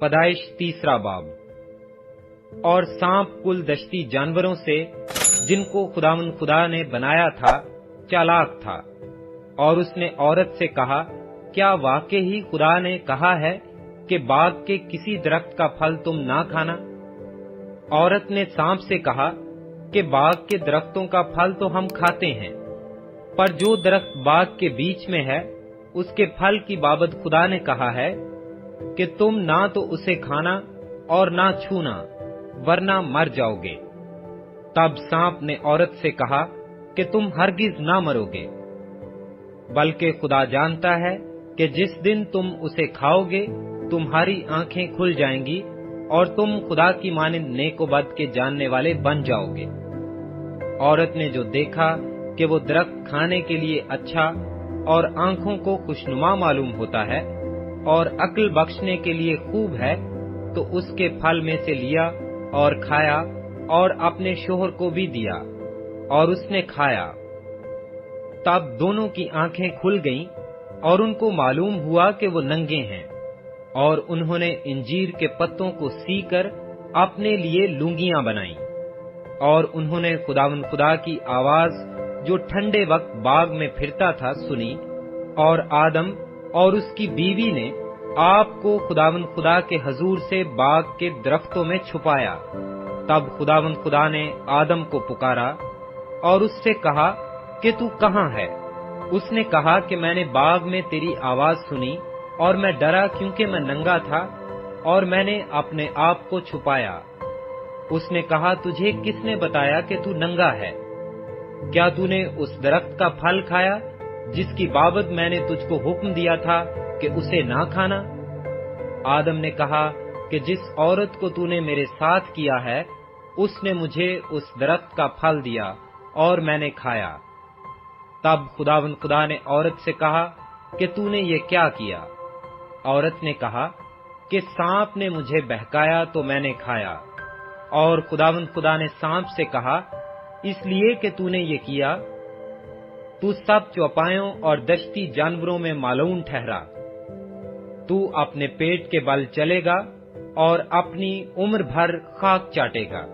پیدائش 3 باب۔ اور سانپ کل دشتی جانوروں سے جن کو خداوند خدا نے بنایا تھا چالاک تھا، اور اس نے عورت سے کہا، کیا واقعی ہی خدا نے کہا ہے کہ باغ کے کسی درخت کا پھل تم نہ کھانا؟ عورت نے سانپ سے کہا کہ باغ کے درختوں کا پھل تو ہم کھاتے ہیں، پر جو درخت باغ کے بیچ میں ہے اس کے پھل کی بابت خدا نے کہا ہے کہ تم نہ تو اسے کھانا اور نہ چھونا، ورنہ مر جاؤ گے۔ تب سانپ نے عورت سے کہا کہ تم ہرگز نہ مرو گے، بلکہ خدا جانتا ہے کہ جس دن تم اسے کھاؤ گے تمہاری آنکھیں کھل جائیں گی اور تم خدا کی مانند نیک و بد کے جاننے والے بن جاؤ گے۔ عورت نے جو دیکھا کہ وہ درخت کھانے کے لیے اچھا اور آنکھوں کو خوشنما معلوم ہوتا ہے اور عقل بخشنے کے لیے خوب ہے، تو اس کے پھل میں سے لیا اور کھایا اور اپنے شوہر کو بھی دیا، اور اس نے کھایا۔ تب دونوں کی آنکھیں کھل گئیں اور ان کو معلوم ہوا کہ وہ ننگے ہیں، اور انہوں نے انجیر کے پتوں کو سی کر اپنے لیے لنگیاں بنائیں۔ اور انہوں نے خداوند خدا کی آواز جو ٹھنڈے وقت باغ میں پھرتا تھا سنی، اور آدم اور اس کی بیوی نے آپ کو خداوند خدا کے حضور سے باغ کے درختوں میں چھپایا۔ تب خداوند خدا نے آدم کو پکارا اور اس سے کہا کہ تو کہاں ہے؟ اس نے کہا کہ میں نے باغ میں تیری آواز سنی اور میں ڈرا کیونکہ میں ننگا تھا اور میں نے اپنے آپ کو چھپایا۔ اس نے کہا، تجھے کس نے بتایا کہ تو ننگا ہے؟ کیا تو نے اس درخت کا پھل کھایا جس کی بابت میں نے تجھ کو حکم دیا تھا کہ اسے نہ کھانا؟ آدم نے کہا کہ جس عورت کو تو نے میرے ساتھ کیا ہے اس نے مجھے اس درخت کا پھل دیا اور میں نے کھایا۔ تب خداوند خدا نے عورت سے کہا کہ تو نے یہ کیا کیا؟ عورت نے کہا کہ سانپ نے مجھے بہکایا تو میں نے کھایا۔ اور خداوند خدا نے سانپ سے کہا، اس لیے کہ تو نے یہ کیا، تو سب چوپایوں اور دشتی جانوروں میں مالون ٹھہرا۔ تو اپنے پیٹ کے بل چلے گا اور اپنی عمر بھر خاک چاٹے گا،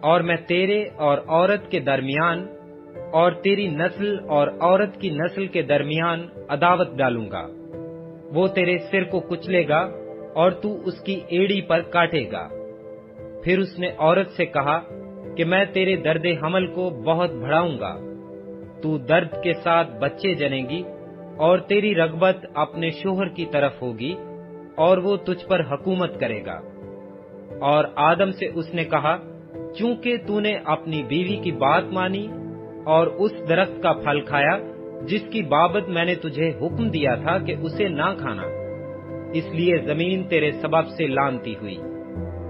اور میں تیرے اور عورت کے درمیان اور تیری نسل اور عورت کی نسل کے درمیان عداوت ڈالوں گا۔ وہ تیرے سر کو کچلے گا اور تو اس کی ایڑی پر کاٹے گا۔ پھر اس نے عورت سے کہا کہ میں تیرے درد حمل کو بہت بڑھاؤں گا، تو درد کے ساتھ بچے جنے گی اور تیری رغبت اپنے شوہر کی طرف ہوگی اور وہ تجھ پر حکومت کرے گا۔ اور آدم سے اس نے کہا، چونکہ تو نے اپنی بیوی کی بات مانی اور اس درخت کا پھل کھایا جس کی بابت میں نے تجھے حکم دیا تھا کہ اسے نہ کھانا، اس لیے زمین تیرے سبب سے لعنتی ہوئی۔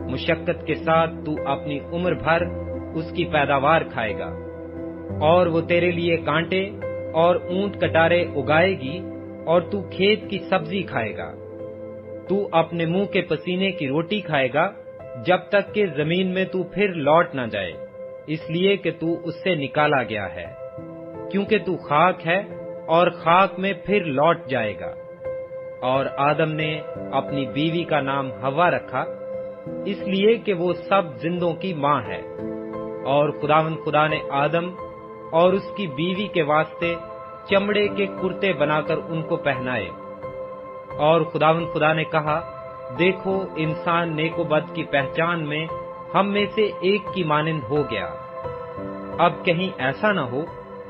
مشقت کے ساتھ تو اپنی عمر بھر اس کی پیداوار کھائے گا، اور وہ تیرے لیے کانٹے اور اونٹ کٹارے اگائے گی اور تو کھیت کی سبزی کھائے گا۔ تو اپنے منہ کے پسینے کی روٹی کھائے گا جب تک کہ زمین میں تو پھر لوٹ نہ جائے، اس لیے کہ تو اس سے نکالا گیا ہے، کیونکہ تو خاک ہے اور خاک میں پھر لوٹ جائے گا۔ اور آدم نے اپنی بیوی کا نام حوا رکھا، اس لیے کہ وہ سب زندوں کی ماں ہے۔ اور خداوند خدا نے آدم اور اس کی بیوی کے واسطے چمڑے کے کرتے بنا کر ان کو پہنائے۔ اور خداوند خدا نے کہا، دیکھو انسان نیک و بد کی پہچان میں ہم میں سے ایک کی مانند ہو گیا۔ اب کہیں ایسا نہ ہو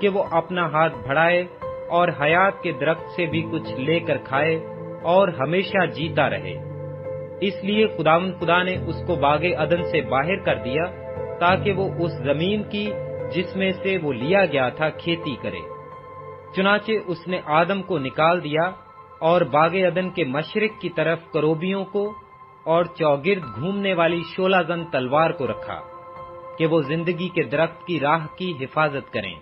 کہ وہ اپنا ہاتھ بڑھائے اور حیات کے درخت سے بھی کچھ لے کر کھائے اور ہمیشہ جیتا رہے۔ اس لیے خداوند خدا نے اس کو باغ عدن سے باہر کر دیا تاکہ وہ اس زمین کی جس میں سے وہ لیا گیا تھا کھیتی کرے۔ چنانچہ اس نے آدم کو نکال دیا اور باغ عدن کے مشرق کی طرف کروبیوں کو اور چوگرد گھومنے والی شولہ زن تلوار کو رکھا کہ وہ زندگی کے درخت کی راہ کی حفاظت کریں۔